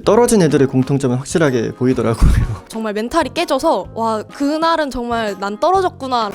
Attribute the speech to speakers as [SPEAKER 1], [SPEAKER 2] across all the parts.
[SPEAKER 1] 떨어진 애들의 공통점은 확실하게 보이더라고요.
[SPEAKER 2] 정말 멘탈이 깨져서 와, 그날은 정말 난 떨어졌구나.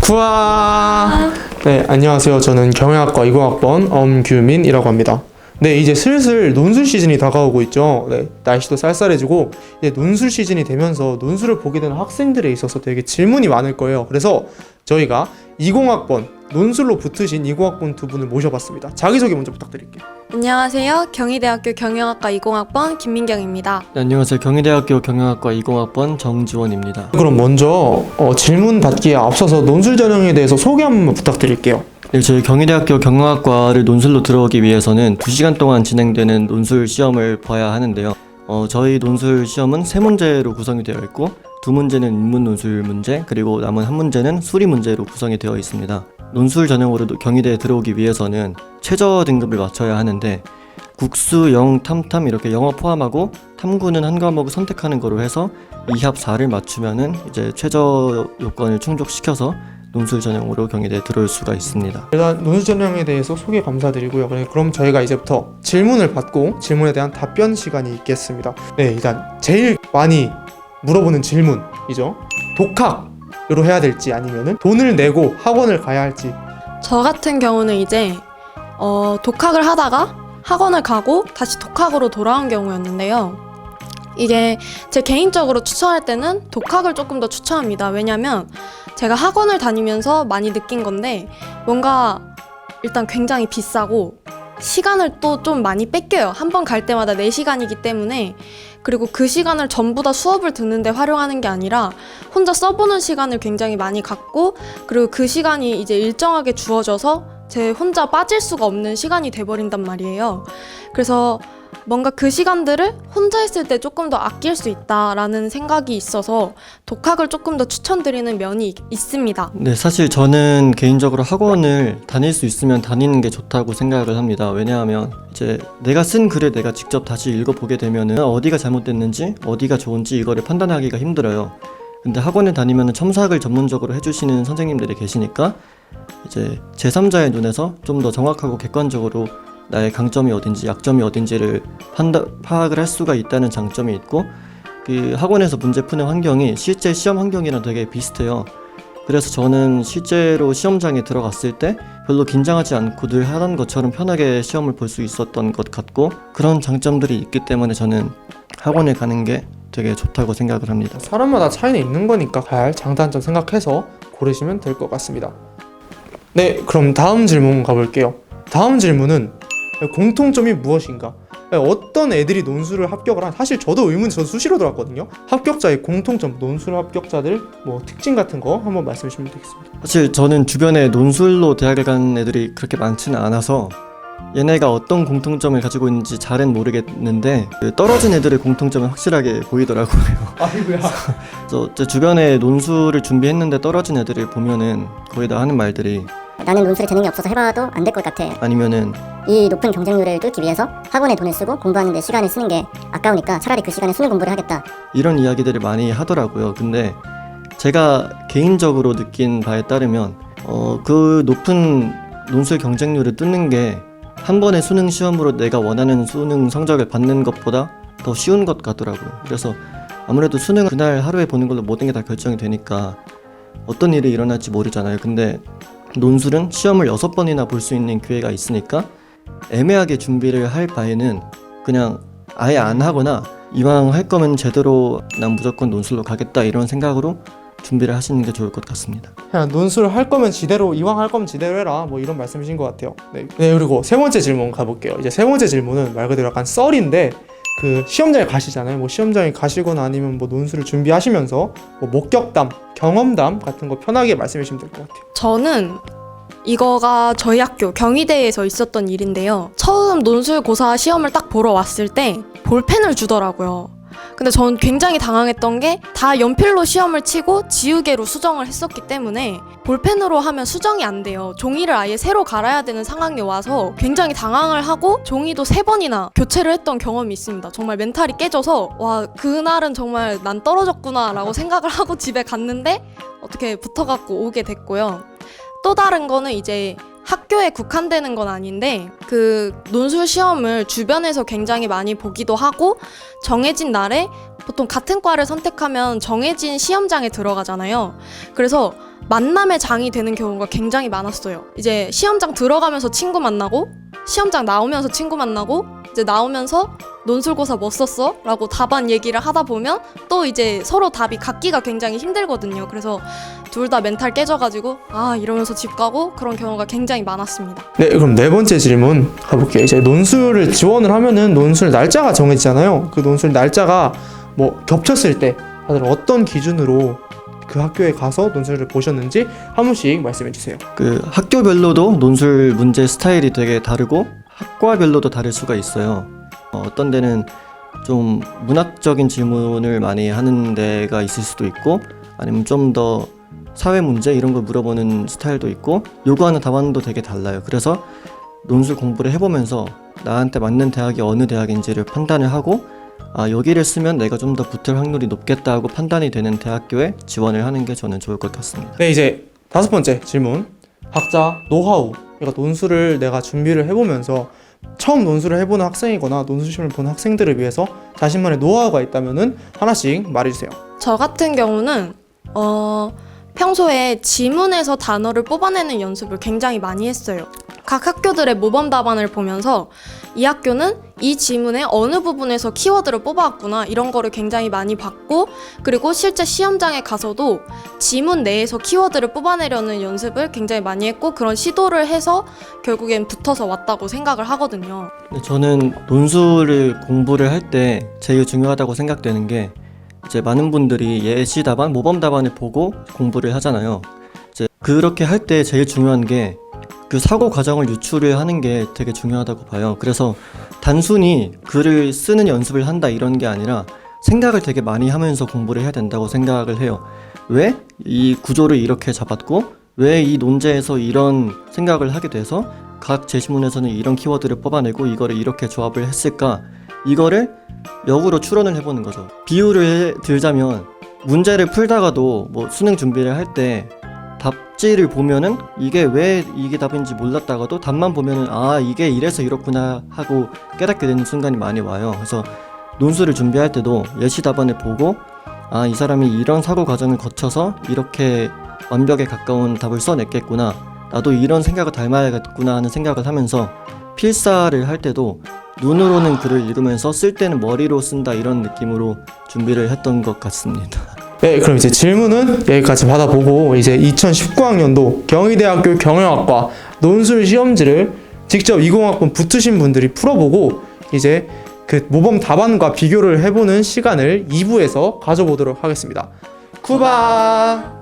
[SPEAKER 3] 구아. 네, 안녕하세요. 저는 경영학과 20학번 엄규민이라고 합니다. 네, 이제 슬슬 논술 시즌이 다가오고 있죠. 네, 날씨도 쌀쌀해지고 이제 논술 시즌이 되면서 논술을 보게 되는 학생들에 있어서 되게 질문이 많을 거예요. 그래서 저희가 20학번 논술로 붙으신 20학번 두 분을 모셔봤습니다. 자기소개 먼저 부탁드릴게요.
[SPEAKER 2] 안녕하세요. 경희대학교 경영학과 20학번 김민경입니다.
[SPEAKER 1] 네, 안녕하세요. 경희대학교 경영학과 20학번 정지원입니다.
[SPEAKER 3] 그럼 먼저 질문 받기에 앞서서 논술 전형에 대해서 소개 한번 부탁드릴게요.
[SPEAKER 1] 네, 저희 경희대학교 경영학과를 논술로 들어오기 위해서는 2시간 동안 진행되는 논술 시험을 봐야 하는데요. 저희 논술 시험은 3문제로 구성이 되어 있고 2문제는 인문 논술 문제, 그리고 남은 1문제는 수리 문제로 구성이 되어 있습니다. 논술 전형으로 경희대에 들어오기 위해서는 최저 등급을 맞춰야 하는데 국수, 영, 탐 이렇게 영어 포함하고 탐구는 한 과목을 선택하는 거로 해서 2합 4를 맞추면은 이제 최저 요건을 충족시켜서 논술 전형으로 경희대에 들어올 수가 있습니다.
[SPEAKER 3] 일단 논술 전형에 대해서 소개 감사드리고요. 그럼 저희가 이제부터 질문을 받고 질문에 대한 답변 시간이 있겠습니다. 네, 일단 제일 많이 물어보는 질문이죠. 독학으로 해야 될지 아니면은 돈을 내고 학원을 가야 할지.
[SPEAKER 2] 저 같은 경우는 이제 독학을 하다가 학원을 가고 다시 독학으로 돌아온 경우였는데요. 이게 제 개인적으로 추천할 때는 독학을 조금 더 추천합니다. 왜냐면 제가 학원을 다니면서 많이 느낀 건데 뭔가 일단 굉장히 비싸고 시간을 또 좀 많이 뺏겨요. 한 번 갈 때마다 4시간이기 때문에. 그리고 그 시간을 전부 다 수업을 듣는데 활용하는 게 아니라 혼자 써보는 시간을 굉장히 많이 갖고, 그리고 그 시간이 이제 일정하게 주어져서 제 혼자 빠질 수가 없는 시간이 돼버린단 말이에요. 그래서 뭔가 그 시간들을 혼자 있을 때 조금 더 아낄 수 있다라는 생각이 있어서 독학을 조금 더 추천드리는 면이 있습니다.
[SPEAKER 1] 네, 사실 저는 개인적으로 학원을 다닐 수 있으면 다니는 게 좋다고 생각을 합니다. 왜냐하면 이제 내가 쓴 글을 내가 직접 다시 읽어보게 되면은 어디가 잘못됐는지 어디가 좋은지 이거를 판단하기가 힘들어요. 근데 학원에 다니면은 첨삭을 전문적으로 해주시는 선생님들이 계시니까 이제 제3자의 눈에서 좀 더 정확하고 객관적으로 나의 강점이 어딘지 약점이 어딘지를 파악을 할 수가 있다는 장점이 있고, 그 학원에서 문제 푸는 환경이 실제 시험 환경이랑 되게 비슷해요. 그래서 저는 실제로 시험장에 들어갔을 때 별로 긴장하지 않고 늘 하던 것처럼 편하게 시험을 볼 수 있었던 것 같고, 그런 장점들이 있기 때문에 저는 학원에 가는 게 되게 좋다고 생각을 합니다.
[SPEAKER 3] 사람마다 차이는 있는 거니까 잘 장단점 생각해서 고르시면 될 것 같습니다. 네, 그럼 다음 질문 가볼게요. 다음 질문은 공통점이 무엇인가? 어떤 애들이 논술을 합격을 한, 사실 저도 저 수시로 들어왔거든요. 합격자의 공통점, 논술 합격자들 뭐 특징 같은 거 한번 말씀해 주시면 되겠습니다.
[SPEAKER 1] 사실 저는 주변에 논술로 대학을 간 애들이 그렇게 많지는 않아서 얘네가 어떤 공통점을 가지고 있는지 잘은 모르겠는데 떨어진 애들의 공통점은 확실하게 보이더라고요.
[SPEAKER 3] 아이고야.
[SPEAKER 1] 그래서 제 주변에 논술을 준비했는데 떨어진 애들을 보면은 거의 다 하는 말들이
[SPEAKER 4] 나는 논술에 재능이 없어서 해봐도 안 될 것 같아.
[SPEAKER 1] 아니면은
[SPEAKER 4] 이 높은 경쟁률을 뚫기 위해서 학원에 돈을 쓰고 공부하는 데 시간을 쓰는 게 아까우니까 차라리 그 시간에 수능 공부를 하겠다.
[SPEAKER 1] 이런 이야기들을 많이 하더라고요. 근데 제가 개인적으로 느낀 바에 따르면 그 높은 논술 경쟁률을 뚫는 게 한 번의 수능 시험으로 내가 원하는 수능 성적을 받는 것보다 더 쉬운 것 같더라고요. 그래서 아무래도 수능은 그날 하루에 보는 걸로 모든 게 다 결정이 되니까 어떤 일이 일어날지 모르잖아요. 근데 논술은 시험을 6번이나 볼 수 있는 기회가 있으니까 애매하게 준비를 할 바에는 그냥 아예 안 하거나 이왕 할 거면 제대로 난 무조건 논술로 가겠다 이런 생각으로 준비를 하시는 게 좋을 것 같습니다.
[SPEAKER 3] 그냥 논술 할 거면 지대로, 이왕 할 거면 지대로 해라, 뭐 이런 말씀이신 것 같아요. 네, 그리고 세 번째 질문 가볼게요. 이제 세 번째 질문은 말 그대로 약간 썰인데, 그 시험장에 가시잖아요. 뭐 시험장에 가시거나 아니면 뭐 논술을 준비하시면서 뭐 목격담, 경험담 같은 거 편하게 말씀해 주시면 될 것 같아요.
[SPEAKER 2] 저는 이거가 저희 학교 경희대에서 있었던 일인데요. 처음 논술고사 시험을 딱 보러 왔을 때 볼펜을 주더라고요. 근데 전 굉장히 당황했던 게 다 연필로 시험을 치고 지우개로 수정을 했었기 때문에 볼펜으로 하면 수정이 안 돼요. 종이를 아예 새로 갈아야 되는 상황이 와서 굉장히 당황을 하고 종이도 3번이나 교체를 했던 경험이 있습니다. 정말 멘탈이 깨져서 와, 그날은 정말 난 떨어졌구나 라고 생각을 하고 집에 갔는데 어떻게 붙어갖고 오게 됐고요. 또 다른 거는 이제 학교에 국한되는 건 아닌데 그 논술 시험을 주변에서 굉장히 많이 보기도 하고 정해진 날에 보통 같은 과를 선택하면 정해진 시험장에 들어가잖아요. 그래서 만남의 장이 되는 경우가 굉장히 많았어요. 이제 시험장 들어가면서 친구 만나고 시험장 나오면서 친구 만나고 이제 나오면서 논술고사 뭐 썼어? 라고 답안 얘기를 하다 보면 또 이제 서로 답이 같기가 굉장히 힘들거든요. 그래서 둘 다 멘탈 깨져가지고 이러면서 집 가고 그런 경우가 굉장히 많았습니다.
[SPEAKER 3] 네, 그럼 네 번째 질문 가볼게요. 이제 논술을 지원을 하면은 논술 날짜가 정해지잖아요. 그 논술 날짜가 뭐 겹쳤을 때 다들 어떤 기준으로 그 학교에 가서 논술을 보셨는지 한 분씩 말씀해 주세요.
[SPEAKER 1] 그 학교별로도 논술 문제 스타일이 되게 다르고 학과별로도 다를 수가 있어요. 어떤 데는 좀 문학적인 질문을 많이 하는 데가 있을 수도 있고 아니면 좀 더 사회 문제 이런 걸 물어보는 스타일도 있고 요구하는 답안도 되게 달라요. 그래서 논술 공부를 해보면서 나한테 맞는 대학이 어느 대학인지를 판단을 하고 여기를 쓰면 내가 좀 더 붙을 확률이 높겠다 하고 판단이 되는 대학교에 지원을 하는 게 저는 좋을 것 같습니다.
[SPEAKER 3] 네, 이제 다섯 번째 질문. 각자 노하우, 그러니까 논술을 내가 준비를 해보면서 처음 논술을 해보는 학생이거나 논술 시험을 보는 학생들을 위해서 자신만의 노하우가 있다면은 하나씩 말해주세요.
[SPEAKER 2] 저 같은 경우는 평소에 지문에서 단어를 뽑아내는 연습을 굉장히 많이 했어요. 각 학교들의 모범 답안을 보면서 이 학교는 이 지문의 어느 부분에서 키워드를 뽑아왔구나 이런 거를 굉장히 많이 봤고 그리고 실제 시험장에 가서도 지문 내에서 키워드를 뽑아내려는 연습을 굉장히 많이 했고 그런 시도를 해서 결국엔 붙어서 왔다고 생각을 하거든요.
[SPEAKER 1] 저는 논술을 공부를 할 때 제일 중요하다고 생각되는 게 이제 많은 분들이 예시 답안, 모범 답안을 보고 공부를 하잖아요. 이제 그렇게 할 때 제일 중요한 게 그 사고 과정을 유추를 하는 게 되게 중요하다고 봐요. 그래서 단순히 글을 쓰는 연습을 한다 이런 게 아니라 생각을 되게 많이 하면서 공부를 해야 된다고 생각을 해요. 왜 이 구조를 이렇게 잡았고 왜 이 논제에서 이런 생각을 하게 돼서 각 제시문에서는 이런 키워드를 뽑아내고 이거를 이렇게 조합을 했을까 이거를 역으로 추론을 해보는 거죠. 비유를 들자면 문제를 풀다가도 뭐 수능 준비를 할 때 답지를 보면은 이게 왜 이게 답인지 몰랐다가도 답만 보면은 이게 이래서 이렇구나 하고 깨닫게 되는 순간이 많이 와요. 그래서 논술을 준비할 때도 예시 답안을 보고 이 사람이 이런 사고 과정을 거쳐서 이렇게 완벽에 가까운 답을 써냈겠구나, 나도 이런 생각을 닮아야겠구나 하는 생각을 하면서 필사를 할 때도 눈으로는 글을 읽으면서 쓸 때는 머리로 쓴다 이런 느낌으로 준비를 했던 것 같습니다.
[SPEAKER 3] 네, 그럼 이제 질문은 여기까지 받아보고 이제 2019학년도 경희대학교 경영학과 논술 시험지를 직접 20학번 붙으신 분들이 풀어보고 이제 그 모범 답안과 비교를 해보는 시간을 2부에서 가져보도록 하겠습니다. 쿠바!